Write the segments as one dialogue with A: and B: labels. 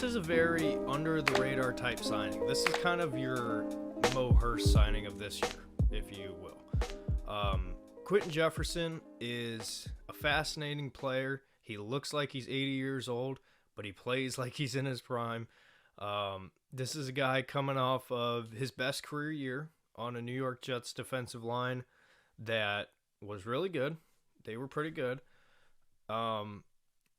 A: this is a very under-the-radar type signing. This is kind of your Mo Hurst signing of this year, if you will. Quinton Jefferson is a fascinating player. He looks like he's 80 years old, but he plays like he's in his prime. This is a guy coming off of his best career year on a New York Jets defensive line that was really good. They were pretty good.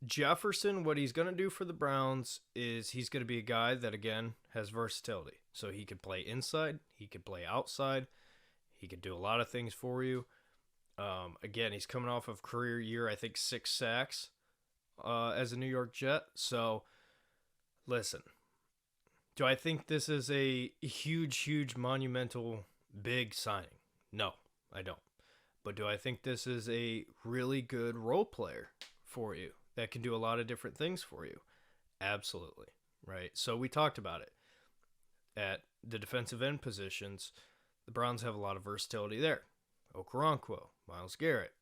A: Jefferson, what he's going to do for the Browns is he's going to be a guy that, again, has versatility. So he could play inside, he could play outside, he could do a lot of things for you. Again, he's coming off of career year, I think 6 sacks as a New York Jet. So, listen, do I think this is a huge, monumental, big signing? No, I don't. But do I think this is a really good role player for you that can do a lot of different things for you? Absolutely, right? So we talked about it. At the defensive end positions, the Browns have a lot of versatility there. Okoronkwo, Myles Garrett,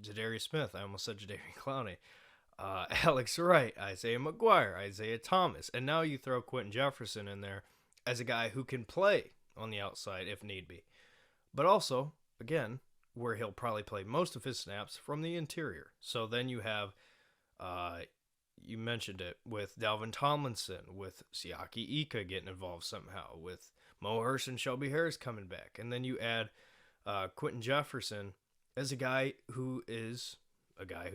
A: Zadarius Smith. I almost said Jadeveon Clowney. Alex Wright, Isaiah McGuire, Isaiah Thomas. And now you throw Quinton Jefferson in there as a guy who can play on the outside if need be. But also, again, where he'll probably play most of his snaps from the interior. So then you have, you mentioned it, with Dalvin Tomlinson, with Siaki Ika getting involved somehow, with Mo Hurst and Shelby Harris coming back. And then you add Quinton Jefferson as a guy who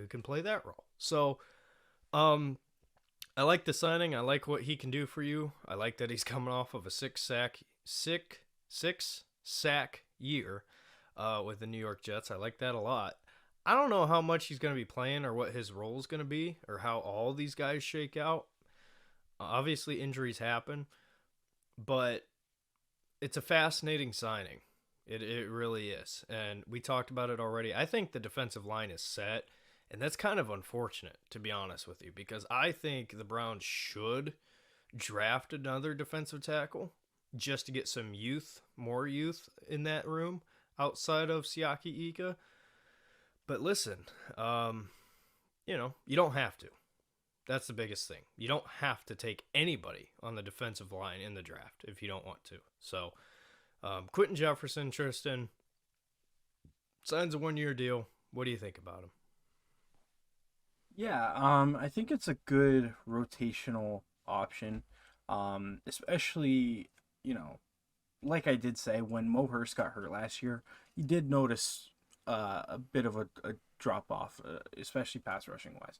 A: can play that role. So I like the signing. I like what he can do for you. I like that he's coming off of a six sack year with the New York Jets. I like that a lot. I don't know how much he's going to be playing or what his role is going to be or how all these guys shake out. Obviously, injuries happen, but it's a fascinating signing. It really is. And we talked about it already. I think the defensive line is set, and that's kind of unfortunate, to be honest with you, because I think the Browns should draft another defensive tackle just to get some more youth in that room outside of Siaki Ika. But listen, you don't have to. That's the biggest thing. You don't have to take anybody on the defensive line in the draft if you don't want to. So, Quinton Jefferson, Tristan, signs a 1-year deal. What do you think about him?
B: Yeah, I think it's a good rotational option, especially, like I did say, when Mo Hurst got hurt last year, you did notice a bit of a drop off, especially pass rushing wise.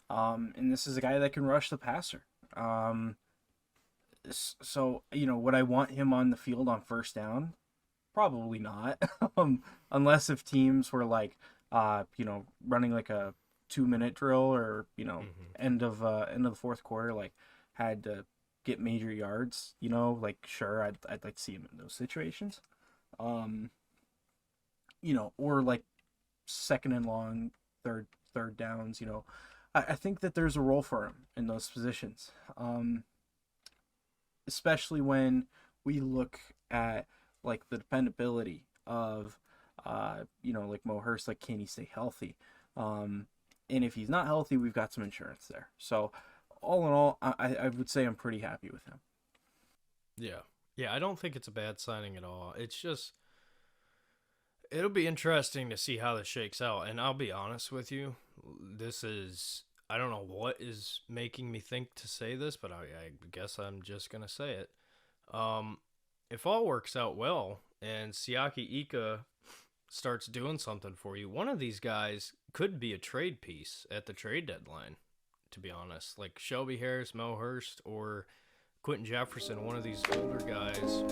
B: And this is a guy that can rush the passer. So, would I want him on the field on first down? Probably not. Unless if teams were like, running like a 2-minute drill or, end of the fourth quarter, like had to get major yards, sure, I'd like to see him in those situations. Or like second and long, third downs, I think that there's a role for him in those positions. Especially when we look at like the dependability of, like Mo Hurst, like can he stay healthy? And if he's not healthy, we've got some insurance there. So all in all, I would say I'm pretty happy with him.
A: Yeah, I don't think it's a bad signing at all. It's just, it'll be interesting to see how this shakes out. And I'll be honest with you, I don't know what is making me think to say this, but I guess I'm just going to say it. If all works out well and Siaki Ika starts doing something for you, one of these guys could be a trade piece at the trade deadline, to be honest. Like Shelby Harris, Mo Hurst, or Quinton Jefferson, one of these older guys,